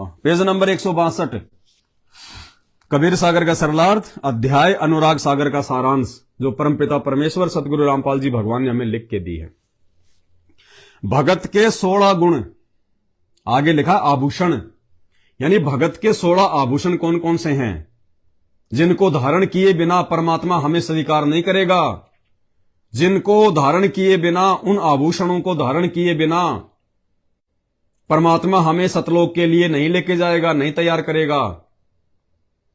Page number 162, Kabir सागर का सरलार्थ, अध्याय अनुराग सागर का सारांश, जो परमपिता परमेश्वर सतगुरु रामपाल जी भगवान ने हमें लिख के दी है। भगत के 16 गुण, आगे लिखा आभूषण, यानी भगत के 16 आभूषण कौन कौन से हैं, जिनको धारण किए बिना परमात्मा हमें स्वीकार नहीं करेगा। जिनको धारण किए बिना, उन आभूषणों को धारण किए बिना परमात्मा हमें सतलोक के लिए नहीं लेके जाएगा, नहीं तैयार करेगा,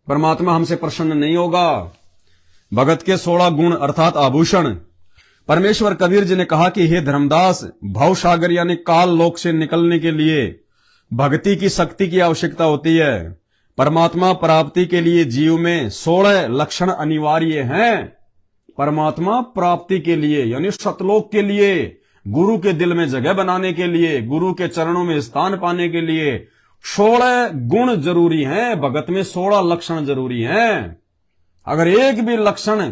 परमात्मा हमसे प्रसन्न नहीं होगा। भगत के 16 गुण अर्थात आभूषण। परमेश्वर कबीर जी ने कहा कि हे धर्मदास, भव सागर यानी काल लोक से निकलने के लिए भक्ति की शक्ति की आवश्यकता होती है। परमात्मा प्राप्ति के लिए जीव में 16 लक्षण अनिवार्य हैं। परमात्मा प्राप्ति के लिए यानी सतलोक के लिए, गुरु के दिल में जगह बनाने के लिए, गुरु के चरणों में स्थान पाने के लिए 16 गुण जरूरी हैं। भगत में 16 लक्षण जरूरी हैं। अगर एक भी लक्षण,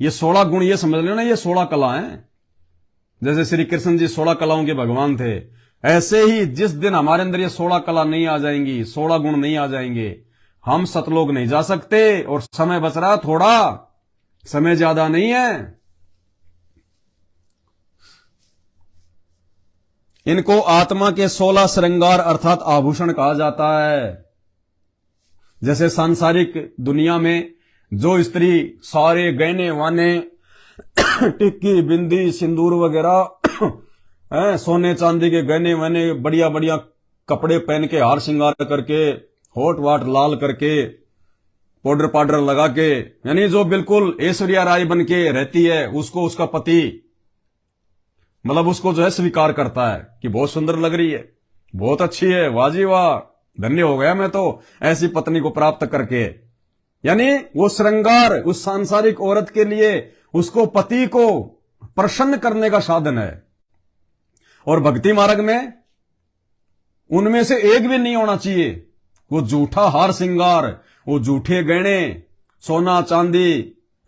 ये 16 गुण, ये समझ लेना ये 16 कला हैं। जैसे श्री कृष्ण जी 16 कलाओं के भगवान थे, ऐसे ही जिस दिन हमारे अंदर ये 16 कला नहीं आ जाएंगी, 16 गुण नहीं आ जाएंगे, हम सतलोक नहीं जा सकते। और समय बच रहा थोड़ा, समय ज्यादा नहीं है। इनको आत्मा के 16 श्रृंगार अर्थात आभूषण कहा जाता है। जैसे सांसारिक दुनिया में जो स्त्री सारे गहने वाने टिक्की बिंदी सिंदूर वगैरह सोने चांदी के गहने वाने बढ़िया बढ़िया कपड़े पहन के हार श्रृंगार करके होठ वाट लाल करके पाउडर पाउडर लगा के, यानी जो बिल्कुल ऐश्वर्या राय बन के रहती है, उसको उसका पति मतलब उसको जो है स्वीकार करता है कि बहुत सुंदर लग रही है, बहुत अच्छी है, वाह जी वाह, धन्य हो गया मैं तो ऐसी पत्नी को प्राप्त करके। यानी वो श्रृंगार उस सांसारिक औरत के लिए उसको पति को प्रसन्न करने का साधन है। और भक्ति मार्ग में उनमें से एक भी नहीं होना चाहिए। वो झूठा हार श्रृंगार, वो झूठे गहने, सोना चांदी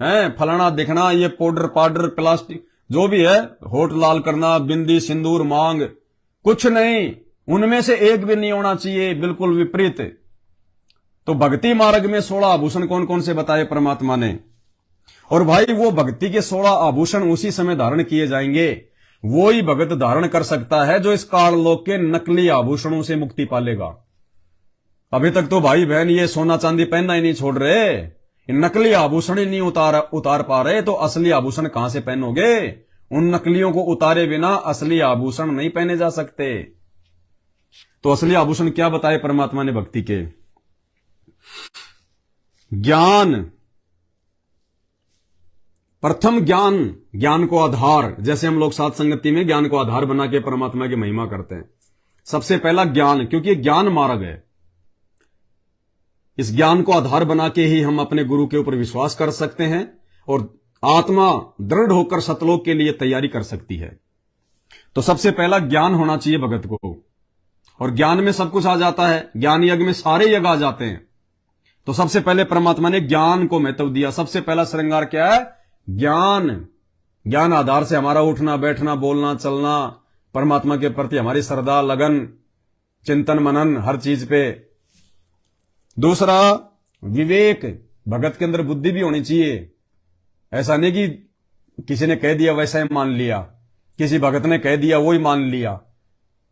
है, फलाना दिखना, ये पाउडर पाउडर प्लास्टिक जो भी है, होठ लाल करना, बिंदी सिंदूर मांग, कुछ नहीं, उनमें से एक भी नहीं होना चाहिए, बिल्कुल विपरीत। तो भक्ति मार्ग में 16 आभूषण कौन कौन से बताए परमात्मा ने। और भाई वो भक्ति के 16 आभूषण उसी समय धारण किए जाएंगे, वो ही भगत धारण कर सकता है जो इस काल लोक के नकली आभूषणों से मुक्ति पालेगा। अभी तक तो भाई बहन ये सोना चांदी पहनना ही नहीं छोड़ रहे, नकली आभूषण ही नहीं उतार पा रहे, तो असली आभूषण कहां से पहनोगे। उन नकलियों को उतारे बिना असली आभूषण नहीं पहने जा सकते। तो असली आभूषण क्या बताए परमात्मा ने भक्ति के। ज्ञान, प्रथम ज्ञान, ज्ञान को आधार, जैसे हम लोग साथ संगति में ज्ञान को आधार बना के परमात्मा की महिमा करते हैं। सबसे पहला ज्ञान, क्योंकि ज्ञान मार्ग है। इस ज्ञान को आधार बना के ही हम अपने गुरु के ऊपर विश्वास कर सकते हैं और आत्मा दृढ़ होकर सतलोक के लिए तैयारी कर सकती है। तो सबसे पहला ज्ञान होना चाहिए भगत को, और ज्ञान में सब कुछ आ जाता है। ज्ञान यज्ञ में सारे यज्ञ आ जाते हैं। तो सबसे पहले परमात्मा ने ज्ञान को महत्व दिया। सबसे पहला श्रृंगार क्या है? ज्ञान। ज्ञान आधार से हमारा उठना बैठना बोलना चलना, परमात्मा के प्रति हमारी श्रद्धा लगन चिंतन मनन हर चीज पे। दूसरा विवेक, भगत के अंदर बुद्धि भी होनी चाहिए। ऐसा नहीं कि किसी ने कह दिया वैसा ही मान लिया, किसी भगत ने कह दिया वो ही मान लिया,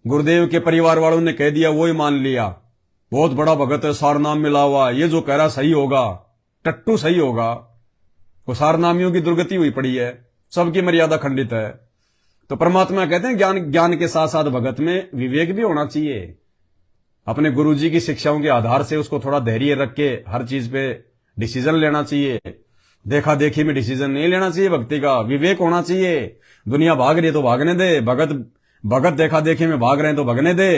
गुरुदेव के परिवार वालों ने कह दिया वो ही मान लिया, बहुत बड़ा भगत है सारनाम मिला हुआ, ये जो कह रहा सही होगा, टट्टू सही होगा। वो सारनामियों की दुर्गति हुई पड़ी है, सबकी मर्यादा खंडित है। तो परमात्मा कहते हैं ज्ञान के साथ साथ भगत में विवेक भी होना चाहिए। अपने गुरुजी की शिक्षाओं के आधार से उसको थोड़ा धैर्य रख के हर चीज पे डिसीजन लेना चाहिए। देखा देखी में डिसीजन नहीं लेना चाहिए। भक्ति का विवेक होना चाहिए। दुनिया भाग रही है तो भागने दे, भगत देखा देखी में भाग रहे हैं तो भागने दे।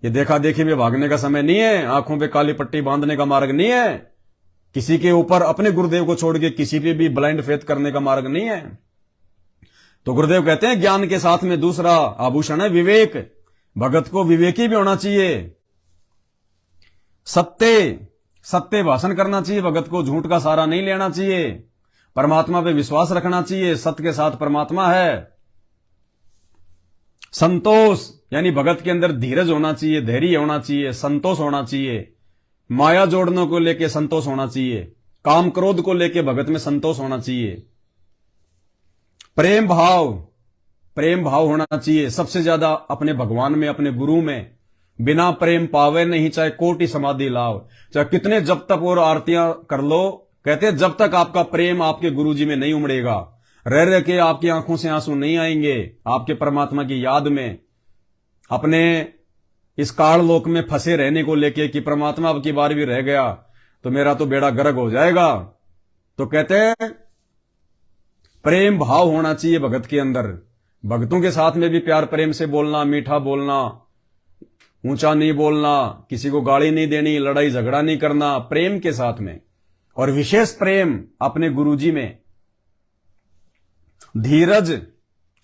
ये देखा देखी में भागने का समय नहीं है, आंखों पे काली पट्टी बांधने का मार्ग नहीं है, किसी के ऊपर अपने गुरुदेव को छोड़ के किसी पे भी ब्लाइंड फेथ करने का मार्ग नहीं है। तो गुरुदेव कहते हैं ज्ञान के साथ में दूसरा आभूषण है विवेक। भगत को विवेकी भी होना चाहिए। सत्य भाषण करना चाहिए भगत को, झूठ का सहारा नहीं लेना चाहिए। परमात्मा पे विश्वास रखना चाहिए, सत्य के साथ परमात्मा है। संतोष यानी भगत के अंदर धीरज होना चाहिए, धैर्य होना चाहिए, संतोष होना चाहिए, माया जोड़ने को लेके संतोष होना चाहिए, काम क्रोध को लेके भगत में संतोष होना चाहिए, प्रेम भाव होना चाहिए सबसे ज्यादा अपने भगवान में, अपने गुरु में। बिना प्रेम पावे नहीं, चाहे कोटि समाधि लाओ, चाहे कितने जब तक और आरतियां कर लो, कहते हैं जब तक आपका प्रेम आपके गुरुजी में नहीं उमड़ेगा, रह रह के आपकी आंखों से आंसू नहीं आएंगे आपके परमात्मा की याद में, अपने इस काल लोक में फंसे रहने को लेके कि परमात्मा अब की बार भी रह गया तो मेरा तो बेड़ा गर्क हो जाएगा। तो कहते हैं प्रेम भाव होना चाहिए भगत के अंदर। भक्तों के साथ में भी प्यार प्रेम से बोलना, मीठा बोलना, ऊंचा नहीं बोलना, किसी को गाली नहीं देनी, लड़ाई झगड़ा नहीं करना, प्रेम के साथ में। और विशेष प्रेम अपने गुरुजी में। धीरज,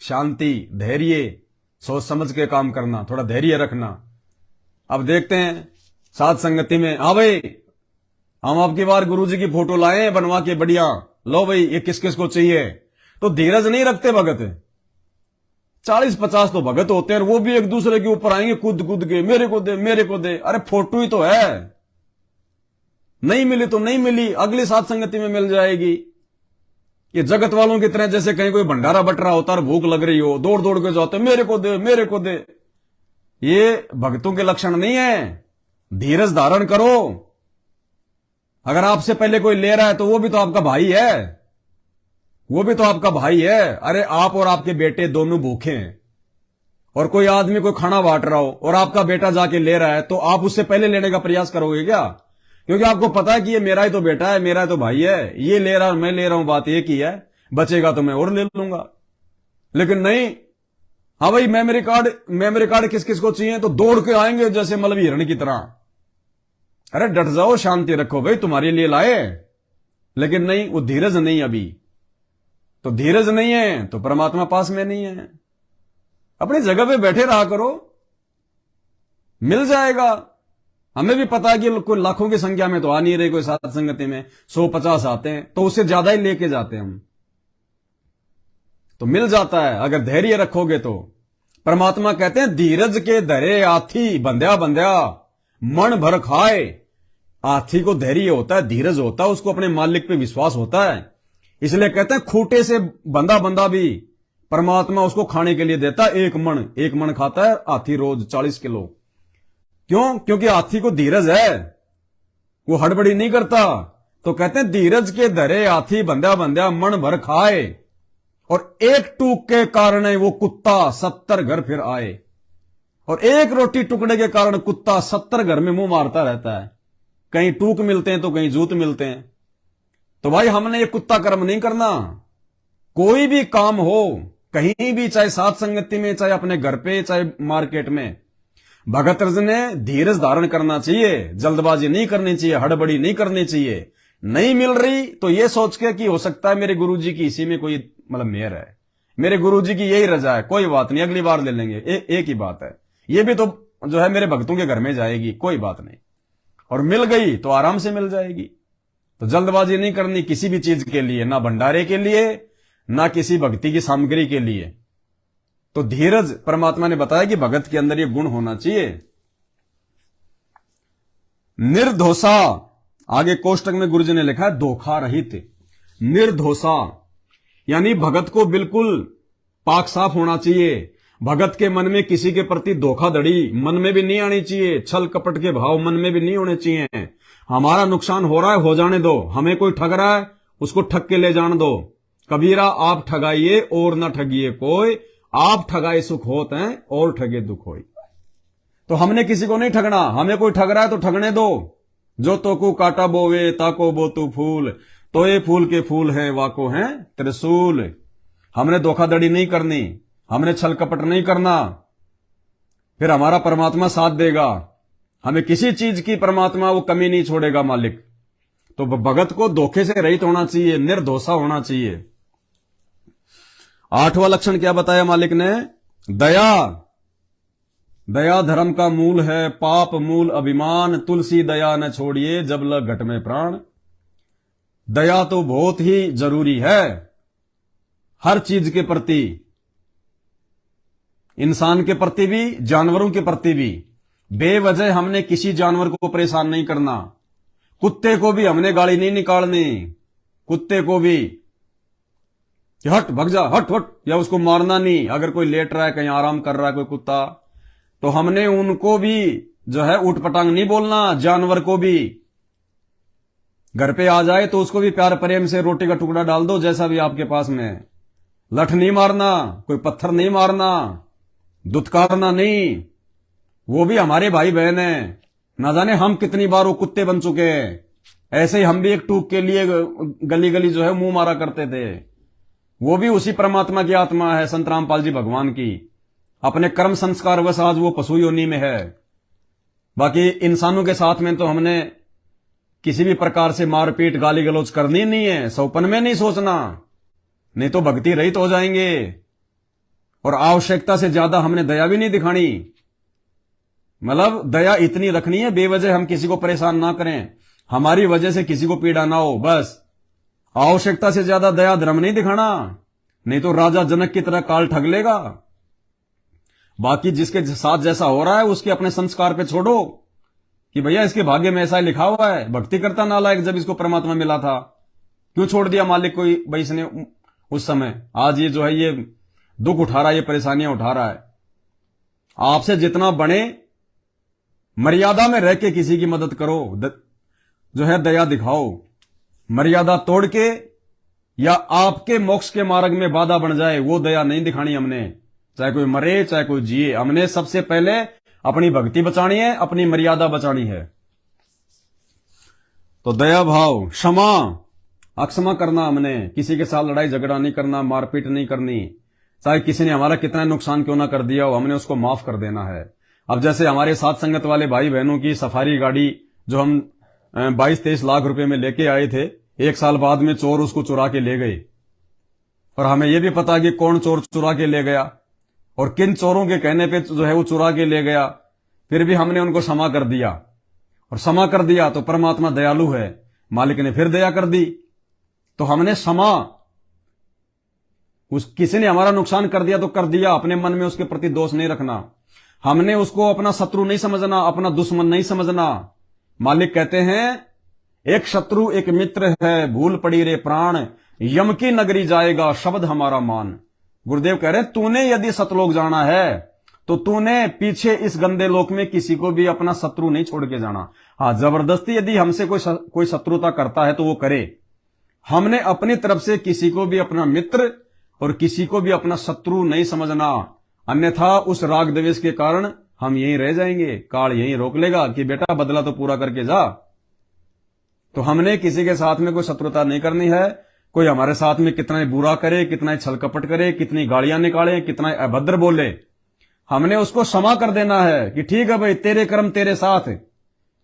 शांति, धैर्य, सोच समझ के काम करना, थोड़ा धैर्य रखना। अब देखते हैं साथ संगति में, हाँ भाई हम आपकी बार गुरुजी की फोटो लाए हैं बनवा के बढ़िया, लो भाई ये किस किस को चाहिए, तो धीरज नहीं रखते भगत। 40-50 तो भगत होते हैं और वो भी एक दूसरे के ऊपर आएंगे कूद कूद के, मेरे को दे मेरे को दे। अरे फोटो ही तो है, नहीं मिली तो नहीं मिली, अगली साथ संगति में मिल जाएगी। ये जगत वालों की तरह जैसे कहीं कोई भंडारा बट रहा होता और भूख लग रही हो, दौड़ दौड़ के जाते मेरे को दे मेरे को दे। ये भक्तों के लक्षण नहीं है। धीरज धारण करो। अगर आपसे पहले कोई ले रहा है तो वो भी तो आपका भाई है, वो भी तो आपका भाई है। अरे आप और आपके बेटे दोनों भूखे हैं और कोई आदमी कोई खाना बांट रहा हो और आपका बेटा जाके ले रहा है, तो आप उससे पहले लेने का प्रयास करोगे क्या? क्योंकि आपको पता है कि ये मेरा ही तो बेटा है, मेरा ही तो भाई है, ये ले रहा हूं मैं ले रहा हूं, बात एक ही है, बचेगा तो मैं और ले लूंगा। लेकिन नहीं, हाँ भाई मेमोरी कार्ड किस किस को चाहिए, तो दौड़ के आएंगे जैसे मतलब हिरण की तरह। अरे डट जाओ, शांति रखो भाई, तुम्हारे लिए लाए। लेकिन नहीं, वो धीरज नहीं, अभी तो धीरज नहीं है तो परमात्मा पास में नहीं है। अपनी जगह पे बैठे रहा करो, मिल जाएगा। हमें भी पता है कि कोई लाखों की संख्या में तो आ नहीं रहे, कोई साथ संगति में 100-50 आते हैं तो उससे ज्यादा ही लेके जाते हैं हम, तो मिल जाता है अगर धैर्य रखोगे तो। परमात्मा कहते हैं धीरज के धरे हाथी बंध्या बंध्या मन भर खाए। हाथी को धैर्य होता है, धीरज होता है, उसको अपने मालिक पे विश्वास होता है, इसलिए कहते हैं खूंटे से बंधा बंधा भी परमात्मा उसको खाने के लिए देता है। एक मन खाता है हाथी रोज 40 किलो। क्यों? क्योंकि हाथी को धीरज है, वो हड़बड़ी नहीं करता। तो कहते हैं धीरज के धरे हाथी बंध्या बंध्या मन भर खाए, और एक टूक के कारण वो कुत्ता 70 घर फिर आए। और एक रोटी टुकड़े के कारण कुत्ता 70 घर में मुंह मारता रहता है। कहीं टूक मिलते हैं तो कहीं जूत मिलते हैं। तो भाई हमने ये कुत्ता कर्म नहीं करना। कोई भी काम हो, कहीं भी, चाहे साथ संगति में, चाहे अपने घर पे, चाहे मार्केट में, भगत ने धीरज धारण करना चाहिए, जल्दबाजी नहीं करनी चाहिए, हड़बड़ी नहीं करनी चाहिए। नहीं मिल रही तो ये सोच के कि हो सकता है मेरे गुरुजी की इसी में कोई मतलब मेहर है, मेरे गुरुजी की यही रजा है, कोई बात नहीं, अगली बार ले लेंगे, एक ही बात है, ये भी तो जो है मेरे भक्तों के घर में जाएगी, कोई बात नहीं। और मिल गई तो आराम से मिल जाएगी। तो जल्दबाजी नहीं करनी किसी भी चीज के लिए, ना भंडारे के लिए, ना किसी भक्ति की सामग्री के लिए। तो धीरज परमात्मा ने बताया कि भगत के अंदर ये गुण होना चाहिए। निर्दोषा, आगे कोष्टक में गुरुजी ने लिखा है धोखा रहित। निर्दोषा यानी भगत को बिल्कुल पाक साफ होना चाहिए। भगत के मन में किसी के प्रति धोखाधड़ी मन में भी नहीं आनी चाहिए, छल कपट के भाव मन में भी नहीं होने चाहिए। हमारा नुकसान हो रहा है, हो जाने दो, हमें कोई ठग रहा है उसको ठग के ले जाने दो। कबीरा आप ठगाइए और न ठगिए कोई, आप ठगाए सुख होत हैं और ठगे दुख होई। तो हमने किसी को नहीं ठगना, हमें कोई ठग रहा है तो ठगने दो। जो तो को काटा बोवे ताको बो तू फूल, तो ये फूल के फूल हैं वाको हैं त्रिशूल। हमने धोखाधड़ी नहीं करनी, हमने छल कपट नहीं करना, फिर हमारा परमात्मा साथ देगा। हमें किसी चीज की परमात्मा वो कमी नहीं छोड़ेगा मालिक। तो भगत को धोखे से रहित होना चाहिए, निर्दोषा होना चाहिए। 8वां लक्षण क्या बताया मालिक ने? दया। दया धर्म का मूल है, पाप मूल अभिमान, तुलसी दया न छोड़िए जब लग घट में प्राण। दया तो बहुत ही जरूरी है हर चीज के प्रति। इंसान के प्रति भी, जानवरों के प्रति भी। बेवजह हमने किसी जानवर को परेशान नहीं करना। कुत्ते को भी हमने गाली नहीं निकालनी, कुत्ते को भी कि हट भग जा, हट हट, या उसको मारना नहीं। अगर कोई लेट रहा है, कहीं आराम कर रहा है कोई कुत्ता, तो हमने उनको भी जो है उठपटांग नहीं बोलना। जानवर को भी घर पे आ जाए तो उसको भी प्यार प्रेम से रोटी का टुकड़ा डाल दो, जैसा भी आपके पास में। लठ नहीं मारना, कोई पत्थर नहीं मारना, दुत्कारना नहीं। वो भी हमारे भाई बहन है। ना जाने हम कितनी बार वो कुत्ते बन चुके हैं। ऐसे ही हम भी एक टूक के लिए गली गली जो है मुंह मारा करते थे। वो भी उसी परमात्मा की आत्मा है, संत रामपाल जी भगवान की। अपने कर्म संस्कार वश आज वो पशु योनि में है। बाकी इंसानों के साथ में तो हमने किसी भी प्रकार से मारपीट गाली गलौज करनी नहीं है। सौपन में नहीं सोचना, नहीं तो भक्ति रहित हो जाएंगे। और आवश्यकता से ज्यादा हमने दया भी नहीं दिखानी। मतलब दया इतनी रखनी है, बेवजह हम किसी को परेशान ना करें, हमारी वजह से किसी को पीड़ा ना हो, बस। आवश्यकता से ज्यादा दया धर्म नहीं दिखाना, नहीं तो राजा जनक की तरह काल ठग लेगा। बाकी जिसके साथ जैसा हो रहा है उसके अपने संस्कार पे छोड़ो कि भैया इसके भाग्य में ऐसा लिखा हुआ है। भक्ति करता नालायक, जब इसको परमात्मा मिला था क्यों छोड़ दिया मालिक कोई भाई इसने उस समय। आज ये जो है ये दुख उठा रहा है, ये परेशानियां उठा रहा है। आपसे जितना बने मर्यादा में रह के किसी की मदद करो, जो है दया दिखाओ। मर्यादा तोड़ के या आपके मोक्ष के मार्ग में बाधा बन जाए, वो दया नहीं दिखानी हमने। चाहे कोई मरे चाहे कोई जिए, हमने सबसे पहले अपनी भक्ति बचानी है, अपनी मर्यादा बचानी है। तो दया भाव, क्षमा, अक्षमा करना। हमने किसी के साथ लड़ाई झगड़ा नहीं करना, मारपीट नहीं करनी। चाहे किसी ने हमारा कितना नुकसान क्यों ना कर दिया हो, हमने उसको माफ कर देना है। अब जैसे हमारे साथ संगत वाले भाई बहनों की सफारी गाड़ी जो हम 22-23 लाख रुपए में लेके आए थे, 1 साल बाद में चोर उसको चुरा के ले गए। और हमें यह भी पता कि कौन चोर चुरा के ले गया और किन चोरों के कहने पे जो है वो चुरा के ले गया। फिर भी हमने उनको क्षमा कर दिया, और क्षमा कर दिया तो परमात्मा दयालु है, मालिक ने फिर दया कर दी। तो हमने क्षमा, किसी ने हमारा नुकसान कर दिया तो कर दिया, अपने मन में उसके प्रति दोष नहीं रखना। हमने उसको अपना शत्रु नहीं समझना, अपना दुश्मन नहीं समझना। मालिक कहते हैं एक शत्रु एक मित्र है, भूल पड़ी रे प्राण, यम की नगरी जाएगा शब्द हमारा मान। गुरुदेव कह रहे तूने यदि सतलोक जाना है तो तूने पीछे इस गंदे लोक में किसी को भी अपना शत्रु नहीं छोड़ के जाना। हाँ, जबरदस्ती यदि हमसे कोई शत्रुता करता है तो वो करे। हमने अपनी तरफ से किसी को भी अपना मित्र और किसी को भी अपना शत्रु नहीं समझना, अन्यथा उस राग द्वेष के कारण हम यहीं रह जाएंगे। काल यहीं रोक लेगा कि बेटा बदला तो पूरा करके जा। तो हमने किसी के साथ में कोई शत्रुता नहीं करनी है। कोई हमारे साथ में कितना ही बुरा करे, कितना ही छल कपट करे, कितनी गालियां निकाले, कितना ही अभद्र बोले, हमने उसको क्षमा कर देना है कि ठीक है भाई, तेरे कर्म तेरे साथ।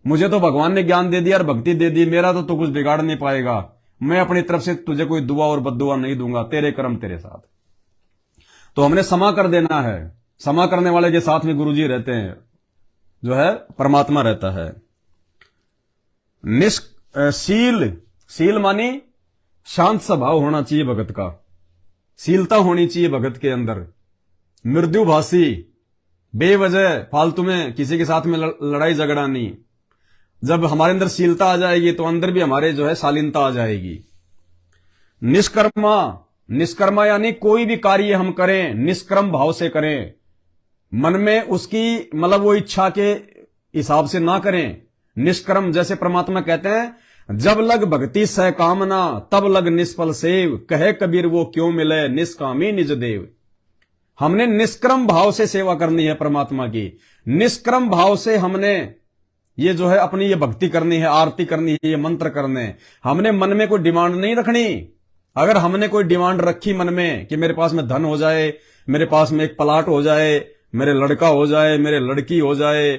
मुझे तो भगवान ने ज्ञान दे दिया और भक्ति दे दी, मेरा तो तू कुछ बिगाड़ नहीं पाएगा। मैं अपनी तरफ से तुझे कोई दुआ और बद्दुआ नहीं दूंगा, तेरे कर्म तेरे साथ। तो हमने क्षमा कर देना है। क्षमा करने वाले के साथ में गुरुजी रहते हैं, जो है परमात्मा रहता है। शील, शील मानी शांत स्वभाव होना चाहिए भगत का, शीलता होनी चाहिए भगत के अंदर। मृदुभाषी, बेवजह फालतू में किसी के साथ में लड़ाई झगड़ा नहीं। जब हमारे अंदर शीलता आ जाएगी तो अंदर भी हमारे जो है शालीनता आ जाएगी। निष्कर्मा, निष्कर्मा यानी कोई भी कार्य हम करें निष्कर्म भाव से करें, मन में उसकी मतलब वो इच्छा के हिसाब से ना करें। निष्कर्म, जैसे परमात्मा कहते हैं जब लग भक्ति सह कामना तब लग निष्फल सेव, कहे कबीर वो क्यों मिले निष्कामी निज देव। हमने निष्क्रम भाव से सेवा करनी है परमात्मा की। निष्क्रम भाव से हमने ये जो है अपनी ये भक्ति करनी है, आरती करनी है, ये मंत्र करने। हमने मन में कोई डिमांड नहीं रखनी। अगर हमने कोई डिमांड रखी मन में कि मेरे पास में धन हो जाए, मेरे पास में एक प्लाट हो जाए, मेरे लड़का हो जाए, मेरे लड़की हो जाए,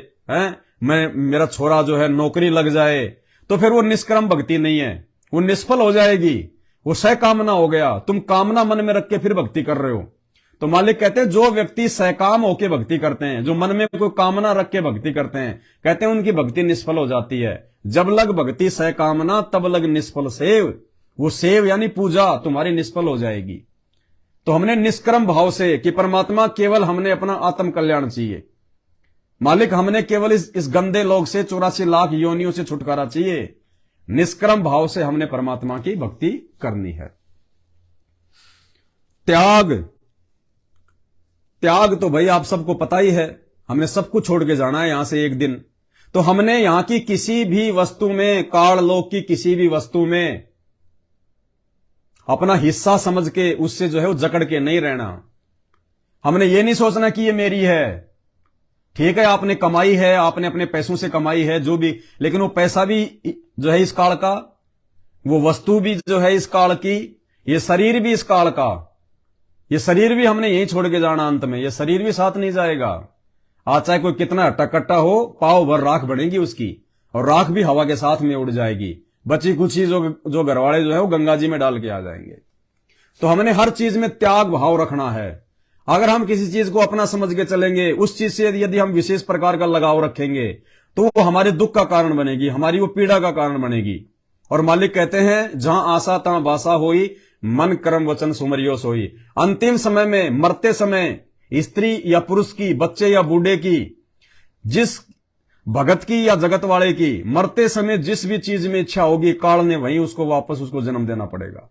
मेरा छोरा जो है नौकरी लग जाए, तो फिर वो निष्क्रम भक्ति नहीं है, वो निष्फल हो जाएगी। वो सहकामना हो गया। तुम कामना मन में रख के फिर भक्ति कर रहे हो। तो मालिक कहते हैं जो व्यक्ति सहकाम होके भक्ति करते हैं, जो मन में कोई कामना रख के भक्ति करते हैं, कहते हैं उनकी भक्ति निष्फल हो जाती है। जब लग भक्ति सहकामना तब लग निष्फल सेव। वो सेव यानी पूजा तुम्हारी निष्फल हो जाएगी। तो हमने निष्कर्म भाव से कि परमात्मा केवल हमने अपना आत्म कल्याण चाहिए, मालिक हमने केवल इस गंदे लोग से 84 लाख योनियों से छुटकारा चाहिए, निष्कर्म भाव से हमने परमात्मा की भक्ति करनी है। त्याग, त्याग तो भाई आप सबको पता ही है, हमने सब कुछ छोड़ के जाना है यहां से एक दिन। तो हमने यहां की किसी भी वस्तु में, काल लोक की किसी भी वस्तु में अपना हिस्सा समझ के उससे जो है वो जकड़ के नहीं रहना। हमने ये नहीं सोचना कि ये मेरी है। ठीक है, आपने कमाई है, आपने अपने पैसों से कमाई है जो भी, लेकिन वो पैसा भी जो है इस काल का, वो वस्तु भी जो है इस काल की, ये शरीर भी इस काल का, ये शरीर भी हमने यहीं छोड़ के जाना अंत में, ये शरीर भी साथ नहीं जाएगा। आज चाहे कोई कितना हट्टा कट्टा हो, पाव भर राख बनेगी उसकी, और राख भी हवा के साथ में उड़ जाएगी। बची कुछ जो घरवाले जो है वो गंगा जी में डाल के आ जाएंगे। तो हमने हर चीज में त्याग भाव रखना है। अगर हम किसी चीज को अपना समझ के चलेंगे, उस चीज से यदि हम विशेष प्रकार का लगाव रखेंगे, तो वो हमारे दुख का कारण बनेगी, हमारी वो पीड़ा का कारण बनेगी। और मालिक कहते हैं, जहां आशा तहां बासा होई, मन कर्म वचन सुमरियो सोई। अंतिम समय में, मरते समय, स्त्री या पुरुष की, बच्चे या बूढ़े की, जिस भगत की या जगत वाले की, मरते समय जिस भी चीज में इच्छा होगी, काल ने वहीं उसको वापस उसको जन्म देना पड़ेगा।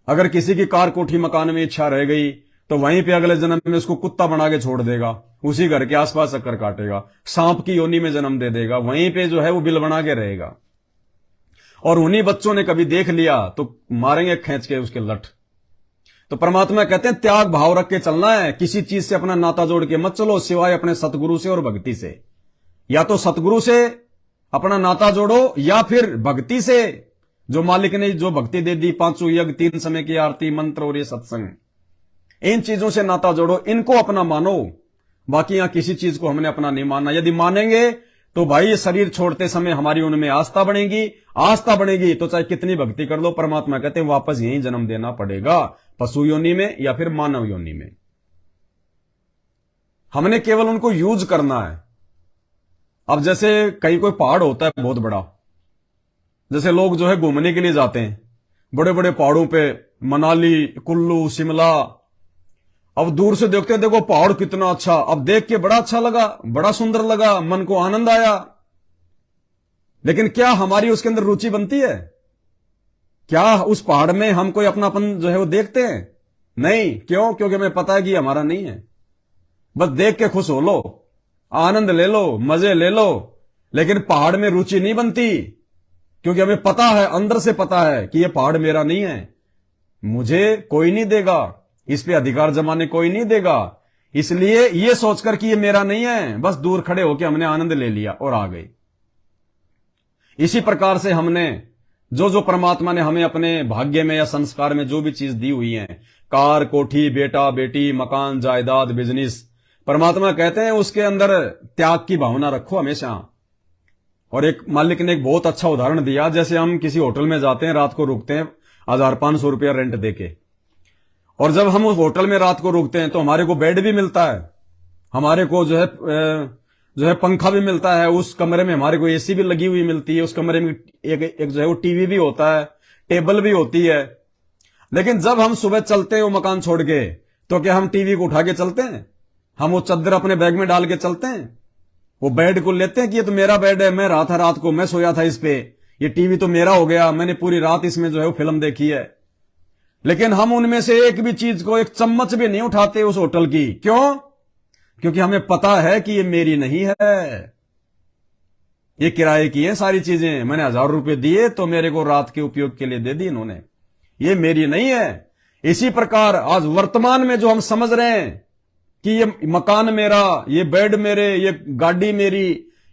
अगर किसी की कार कोठी मकान में इच्छा रह गई, तो वहीं पे अगले जन्म में उसको कुत्ता बना के छोड़ देगा, उसी घर के आसपास चक्कर काटेगा, सांप की योनि में जन्म दे देगा, वहीं पे जो है वो बिल बना के रहेगा। और उन्हीं बच्चों ने कभी देख लिया तो मारेंगे खींच के उसके लठ। तो परमात्मा कहते हैं त्याग भाव रख के चलना है, किसी चीज से अपना नाता जोड़ के मत चलो सिवाय अपने सतगुरु से और भक्ति से। या तो सतगुरु से अपना नाता जोड़ो, या फिर भक्ति से, जो मालिक ने जो भक्ति दे दी, 5 यज्ञ, 3 समय की आरती, मंत्र और ये सत्संग, इन चीजों से नाता जोड़ो, इनको अपना मानो। बाकी यहां किसी चीज को हमने अपना नहीं मानना। यदि मानेंगे तो भाई ये शरीर छोड़ते समय हमारी उनमें आस्था बढ़ेगी, आस्था बढ़ेगी तो चाहे कितनी भक्ति कर लो, परमात्मा कहते हैं वापस यहीं जन्म देना पड़ेगा, पशु योनि में या फिर मानव योनि में। हमने केवल उनको यूज करना है। अब जैसे कहीं कोई पहाड़ होता है बहुत बड़ा, जैसे लोग जो है घूमने के लिए जाते हैं बड़े बड़े पहाड़ों पे, मनाली, कुल्लू, शिमला। अब दूर से देखते हैं, देखो पहाड़ कितना अच्छा, अब देख के बड़ा अच्छा लगा, बड़ा सुंदर लगा, मन को आनंद आया। लेकिन क्या हमारी उसके अंदर रुचि बनती है? क्या उस पहाड़ में हम कोई अपनापन जो है वो देखते हैं? नहीं। क्यों? क्योंकि हमें पता है कि हमारा नहीं है। बस देख के खुश हो लो, आनंद ले लो, मजे ले लो, लेकिन पहाड़ में रुचि नहीं बनती, क्योंकि हमें पता है, अंदर से पता है कि यह पहाड़ मेरा नहीं है, मुझे कोई नहीं देगा, इस पे अधिकार जमाने कोई नहीं देगा। इसलिए यह सोचकर कि यह मेरा नहीं है, बस दूर खड़े होकर हमने आनंद ले लिया और आ गए। इसी प्रकार से हमने जो परमात्मा ने हमें अपने भाग्य में या संस्कार में जो भी चीज दी हुई है, कार, कोठी, बेटा, बेटी, मकान, जायदाद, बिजनेस, परमात्मा कहते हैं उसके अंदर त्याग की भावना रखो हमेशा। और एक मालिक ने एक बहुत अच्छा उदाहरण दिया, जैसे हम किसी होटल में जाते हैं, रात को रुकते हैं 1500 रुपया रेंट देके, और जब हम उस होटल में रात को रुकते हैं तो हमारे को बेड भी मिलता है, हमारे को जो है पंखा भी मिलता है, उस कमरे में हमारे को एसी भी लगी हुई मिलती है, उस कमरे में एक जो है वो टीवी भी होता है, टेबल भी होती है। लेकिन जब हम सुबह चलते हैं वो मकान छोड़ के, तो क्या हम टीवी को उठा के चलते हैं? हम वो चादर अपने बैग में डाल के चलते हैं? वो बेड को लेते हैं कि ये तो मेरा बेड है, मैं रहा था रात को, मैं सोया था इस पे, ये टीवी तो मेरा हो गया, मैंने पूरी रात इसमें जो है वो फिल्म देखी है। लेकिन हम उनमें से एक भी चीज को, एक चम्मच भी नहीं उठाते उस होटल की। क्यों? क्योंकि हमें पता है कि ये मेरी नहीं है, ये किराए की है सारी चीजें, मैंने 1000 रुपए दिए तो मेरे को रात के उपयोग के लिए दे दी इन्होंने, ये मेरी नहीं है। इसी प्रकार आज वर्तमान में जो हम समझ रहे हैं कि ये मकान मेरा, ये बेड मेरे, ये गाड़ी मेरी,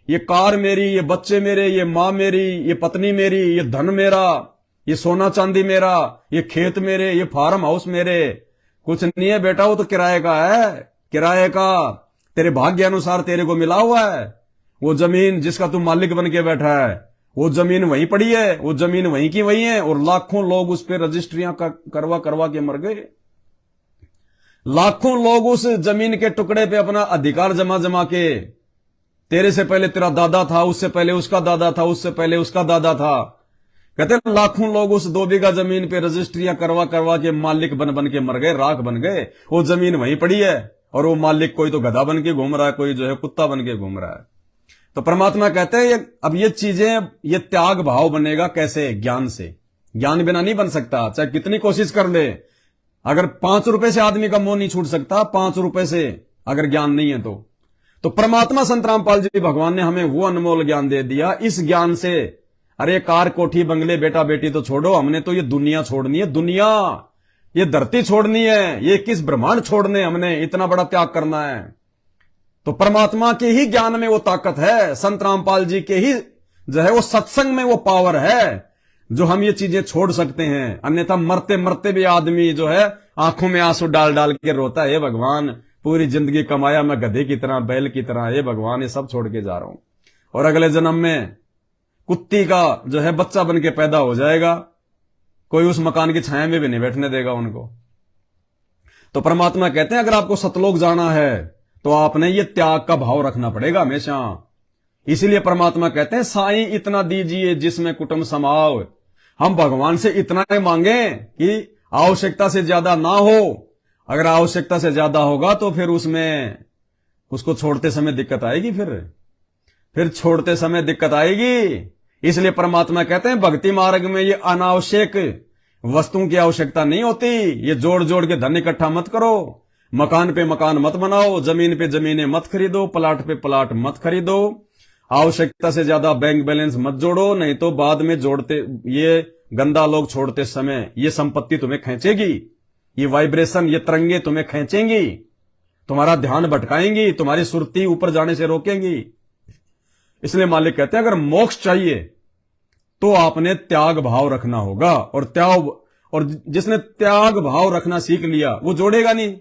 ये कार मेरी, ये बच्चे मेरे, ये मां मेरी, ये पत्नी मेरी, ये धन मेरा, ये सोना चांदी मेरा, ये खेत मेरे, ये फार्म हाउस मेरे, कुछ नहीं है बेटा, वो तो किराए का है, किराए का, तेरे भाग्य अनुसार तेरे को मिला हुआ है। वो जमीन जिसका तू मालिक बन के बैठा है, वो जमीन वहीं पड़ी है, वो जमीन वहीं की वहीं है, और लाखों लोग उस पर रजिस्ट्रियां करवा करवा के मर गए। लाखों लोग उस जमीन के टुकड़े पे अपना अधिकार जमा जमा के, तेरे से पहले तेरा दादा था, उससे पहले उसका दादा था, उससे पहले उसका दादा था, कहते हैं लाखों लोग उस 2 बीघा जमीन पे रजिस्ट्रियां करवा करवा के मालिक बन बन के मर गए, राख बन गए। वो जमीन वहीं पड़ी है और वो मालिक कोई तो गधा बन के घूम रहा है, कोई जो है कुत्ता बन के घूम रहा है। तो परमात्मा कहते हैं अब ये चीजें, ये त्याग भाव बनेगा कैसे? ज्ञान से। ज्ञान बिना नहीं बन सकता, चाहे कितनी कोशिश कर ले। अगर 5 रुपए से आदमी का मोह नहीं छूट सकता, 5 रुपए से अगर ज्ञान नहीं है तो परमात्मा संत रामपाल जी भगवान ने हमें वो अनमोल ज्ञान दे दिया। इस ज्ञान से, अरे कार कोठी बंगले बेटा बेटी तो छोड़ो, हमने तो ये दुनिया छोड़नी है, दुनिया, ये धरती छोड़नी है, ये 21 ब्रह्मांड छोड़ने, हमने इतना बड़ा त्याग करना है। तो परमात्मा के ही ज्ञान में वो ताकत है, संत रामपाल जी के ही जो है वो सत्संग में वो पावर है जो हम ये चीजें छोड़ सकते हैं। अन्यथा मरते मरते भी आदमी जो है आंखों में आंसू डाल डाल के रोता है, हे भगवान पूरी जिंदगी कमाया मैं गधे की तरह, बैल की तरह, हे भगवान ये सब छोड़ के जा रहा हूं, और अगले जन्म में कुत्ती का जो है बच्चा बन के पैदा हो जाएगा, कोई उस मकान की छाया में भी नहीं बैठने देगा उनको। तो परमात्मा कहते हैं अगर आपको सतलोक जाना है तो आपने ये त्याग का भाव रखना पड़ेगा हमेशा। इसीलिए परमात्मा कहते हैं साईं इतना दीजिए जिसमें कुटुंब समाओ। हम भगवान से इतना ही मांगे कि आवश्यकता से ज्यादा ना हो। अगर आवश्यकता से ज्यादा होगा तो फिर उसमें उसको छोड़ते समय दिक्कत आएगी, फिर छोड़ते समय दिक्कत आएगी। इसलिए परमात्मा कहते हैं भक्ति मार्ग में ये अनावश्यक वस्तुओं की आवश्यकता नहीं होती। ये जोड़ जोड़ के धन इकट्ठा मत करो, मकान पे मकान मत बनाओ, जमीन पे जमीनें मत खरीदो, प्लाट पे प्लाट मत खरीदो, आवश्यकता से ज्यादा बैंक बैलेंस मत जोड़ो, नहीं तो बाद में जोड़ते ये गंदा लोग छोड़ते समय ये संपत्ति तुम्हें खींचेगी, ये वाइब्रेशन, ये तरंगे तुम्हें खींचेंगी, तुम्हारा ध्यान भटकाएंगी, तुम्हारी सुरती ऊपर जाने से रोकेंगी। इसलिए मालिक कहते हैं अगर मोक्ष चाहिए तो आपने त्याग भाव रखना होगा। और जिसने त्याग भाव रखना सीख लिया वो जोड़ेगा नहीं,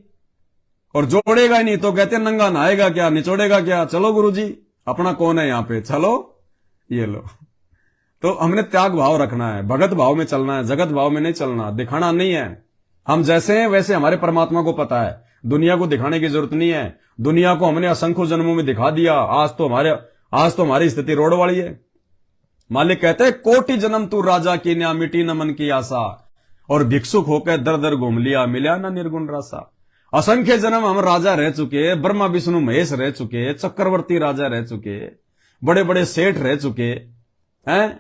और जोड़ेगा ही नहीं तो कहते हैं नंगा नहाएगा क्या, निचोड़ेगा क्या, चलो गुरुजी अपना कौन है यहां पे, चलो ये लो। तो हमने त्याग भाव रखना है, भगत भाव में चलना है, जगत भाव में नहीं चलना, दिखाना नहीं है। हम जैसे हैं वैसे हमारे परमात्मा को पता है, दुनिया को दिखाने की जरूरत नहीं है। दुनिया को हमने असंख्य जन्मों में दिखा दिया, आज तो हमारी स्थिति रोड वाली है। मालिक कहते हैं कोटि जन्म तू राजा की न्या, मिटी न मन की आशा, और भिक्षुक होकर दर दर घूम लिया, मिला ना निर्गुण रासा। असंख्य जन्म हम राजा रह चुके, ब्रह्मा विष्णु महेश रह चुके, चक्रवर्ती राजा रह चुके, बड़े बड़े सेठ रह चुके हैं।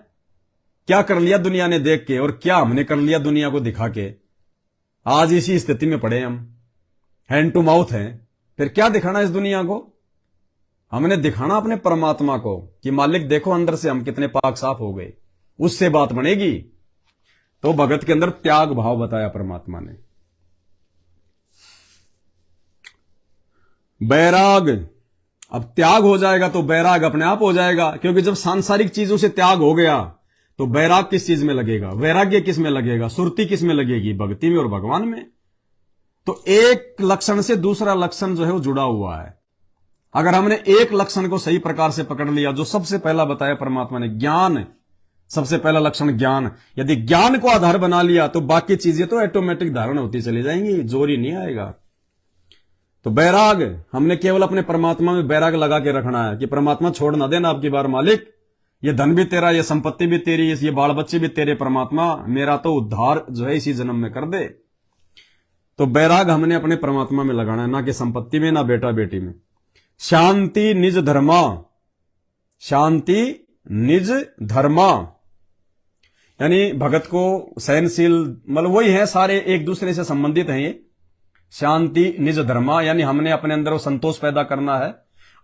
क्या कर लिया दुनिया ने देख के, और क्या हमने कर लिया दुनिया को दिखा के। आज इसी स्थिति में पड़े हम, हैंड टू माउथ हैं। फिर क्या दिखाना इस दुनिया को? हमने दिखाना अपने परमात्मा को कि मालिक देखो अंदर से हम कितने पाक साफ हो गए, उससे बात बनेगी। तो भगत के अंदर त्याग भाव बताया परमात्मा ने। बैराग, अब त्याग हो जाएगा तो बैराग अपने आप हो जाएगा, क्योंकि जब सांसारिक चीजों से त्याग हो गया तो बैराग किस चीज में लगेगा, वैराग्य किस में लगेगा, सुरती किस में लगेगी, भक्ति में और भगवान में। तो एक लक्षण से दूसरा लक्षण जो है वो जुड़ा हुआ है। अगर हमने एक लक्षण को सही प्रकार से पकड़ लिया, जो सबसे पहला बताया परमात्मा ने, ज्ञान, सबसे पहला लक्षण ज्ञान, यदि ज्ञान को आधार बना लिया तो बाकी चीजें तो ऑटोमेटिक धारण होती चली जाएंगी, जोर ही नहीं आएगा। तो बैराग, हमने केवल अपने परमात्मा में बैराग लगा के रखना है कि परमात्मा छोड़ ना देना आपकी बार, मालिक ये धन भी तेरा, ये संपत्ति भी तेरी, ये बाल बच्चे भी तेरे, परमात्मा मेरा तो उद्धार जो है इसी जन्म में कर दे। तो बैराग हमने अपने परमात्मा में लगाना है, ना कि संपत्ति में, ना बेटा बेटी में। शांति निज धर्मा, शांति निज धर्मा, यानी भगत को सहनशील, मतलब वही है, सारे एक दूसरे से संबंधित हैं ये। शांति निज धर्मा यानी हमने अपने अंदर वो संतोष पैदा करना है,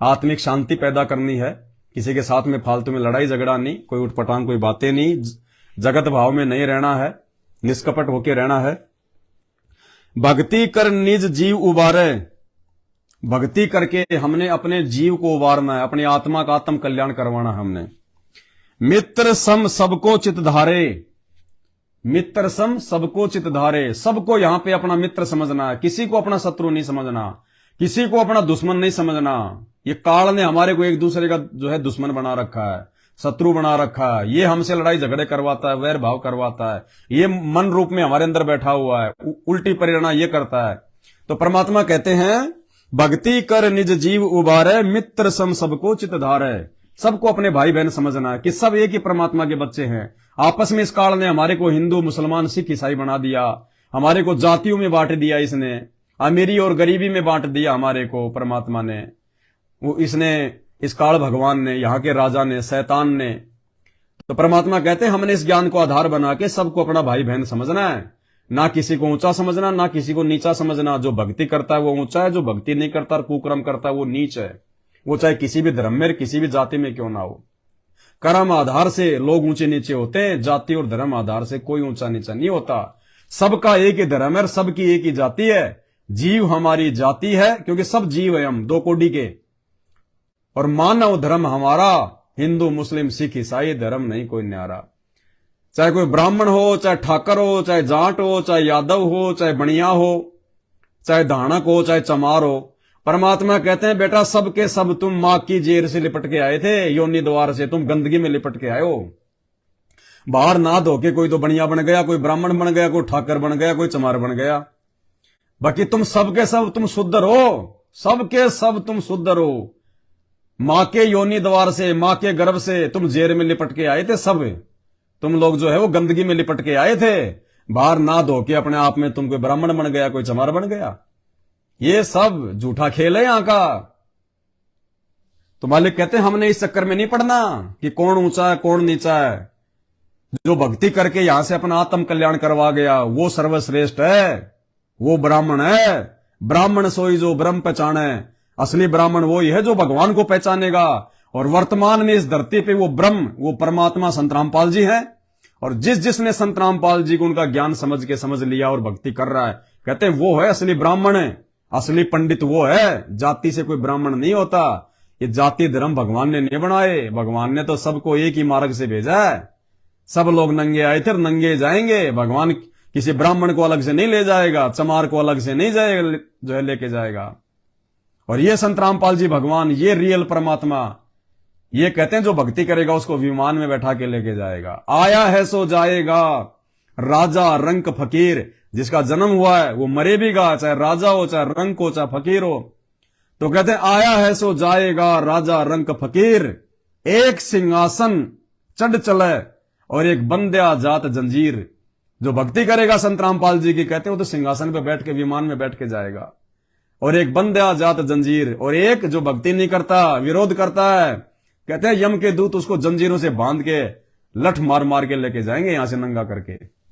आत्मिक शांति पैदा करनी है, किसी के साथ में फालतू में लड़ाई झगड़ा नहीं, कोई उठपटांग कोई बातें नहीं, जगत भाव में नहीं रहना है, निष्कपट होके रहना है। भक्ति कर निज जीव उबारे, भक्ति करके हमने अपने जीव को उबारना है, अपनी आत्मा का आत्म कल्याण करवाना है हमने। मित्र सम सबको चित धारे, मित्र सम सबको चित धारे, सबको यहां पे अपना मित्र समझना है, किसी को अपना शत्रु नहीं समझना, किसी को अपना दुश्मन नहीं समझना। ये काल ने हमारे को एक दूसरे का जो है दुश्मन बना रखा है, शत्रु बना रखा है, ये हमसे लड़ाई झगड़े करवाता है, वैर भाव करवाता है, ये मन रूप में हमारे अंदर बैठा हुआ है, उल्टी प्रेरणा ये करता है। तो परमात्मा कहते हैं भक्ति कर निज जीव उबारे, मित्र सम सबको चित धारे, सबको अपने भाई बहन समझना है कि सब एक ही परमात्मा के बच्चे हैं। आपस में इस काल ने हमारे को हिंदू मुसलमान सिख ईसाई बना दिया, हमारे को जातियों में बांट दिया, इसने अमीरी और गरीबी में बांट दिया हमारे को परमात्मा ने, वो इसने इस काल भगवान ने, यहाँ के राजा ने, शैतान ने। तो परमात्मा कहते हैं हमने इस ज्ञान को आधार बना के सबको अपना भाई बहन समझना है, ना किसी को ऊंचा समझना, ना किसी को नीचा समझना। जो भक्ति करता है वो ऊंचा है, जो भक्ति नहीं करता और कुकर्म करता है वो नीच है। वो चाहे किसी भी धर्म में, किसी भी जाति में क्यों ना हो। कर्म आधार से लोग ऊंचे नीचे होते हैं, जाति और धर्म आधार से कोई ऊंचा नीचा नहीं होता। सबका एक ही धर्म है, सबकी एक ही जाति है। जीव हमारी जाति है क्योंकि सब जीव है हम, दो कोटि के। और मानव धर्म हमारा हिंदू मुस्लिम सिख ईसाई धर्म नहीं कोई न्यारा। चाहे कोई ब्राह्मण हो, चाहे ठाकर हो, चाहे जाट हो, चाहे यादव हो, चाहे बनिया हो, चाहे धानक हो, चाहे चमार हो। परमात्मा कहते हैं बेटा सबके सब तुम मां की जेर से लिपट के आए थे, योनि द्वार से तुम गंदगी में लिपट के आए हो। बाहर ना धो के कोई तो बनिया बन गया, कोई ब्राह्मण बन गया, कोई ठाकर बन गया, कोई चमार बन गया। बाकी तुम सबके सब तुम शुद्ध हो, सबके सब तुम शुद्ध हो। मां के योनि द्वार से, मां के गर्भ से तुम जेर में लिपट के आए थे। सब तुम लोग जो है वो गंदगी में लिपट के आए थे। बाहर ना धो के अपने आप में तुम कोई ब्राह्मण बन गया, कोई चमार बन गया। ये सब झूठा खेल है यहां का। तो मालिक कहते हैं हमने इस चक्कर में नहीं पड़ना कि कौन ऊंचा है कौन नीचा है। जो भक्ति करके यहां से अपना आत्म कल्याण करवा गया वो सर्वश्रेष्ठ है, वो ब्राह्मण है। ब्राह्मण सोई जो ब्रह्म पहचाने। असली ब्राह्मण वही है जो भगवान को पहचानेगा। और वर्तमान में इस धरती पे वो ब्रह्म, वो परमात्मा संत रामपाल जी है। और जिसने संत रामपाल जी को उनका ज्ञान समझ लिया और भक्ति कर रहा है, कहते हैं वो है असली ब्राह्मण है, असली पंडित वो है। जाति से कोई ब्राह्मण नहीं होता। ये जाति धर्म भगवान ने नहीं बनाए। भगवान ने तो सबको एक ही मार्ग से भेजा है। सब लोग नंगे आए थे और नंगे जाएंगे। भगवान किसी ब्राह्मण को अलग से नहीं ले जाएगा, चमार को अलग से नहीं जाएगा, जो है लेके जाएगा। और ये संत रामपाल जी भगवान, ये रियल परमात्मा, ये कहते हैं जो भक्ति करेगा उसको विमान में बैठा के लेके जाएगा। आया है सो जाएगा, राजा रंक फकीर। जिसका जन्म हुआ है वो मरेगा, चाहे राजा हो, चाहे रंक हो, चाहे फकीर हो। तो कहते हैं आया है सो जाएगा, राजा रंक फकीर। एक सिंहासन चढ़ चले और एक बंध्या जात जंजीर। जो भक्ति करेगा संत रामपाल जी की, कहते हैं वो तो सिंहासन पे बैठ के, विमान में बैठ के जाएगा। और एक बंध्या जात जंजीर, और एक जो भक्ति नहीं करता, विरोध करता है, कहते हैं यम के दूत उसको जंजीरों से बांध के लठ मार मार के लेके जाएंगे यहां से नंगा करके।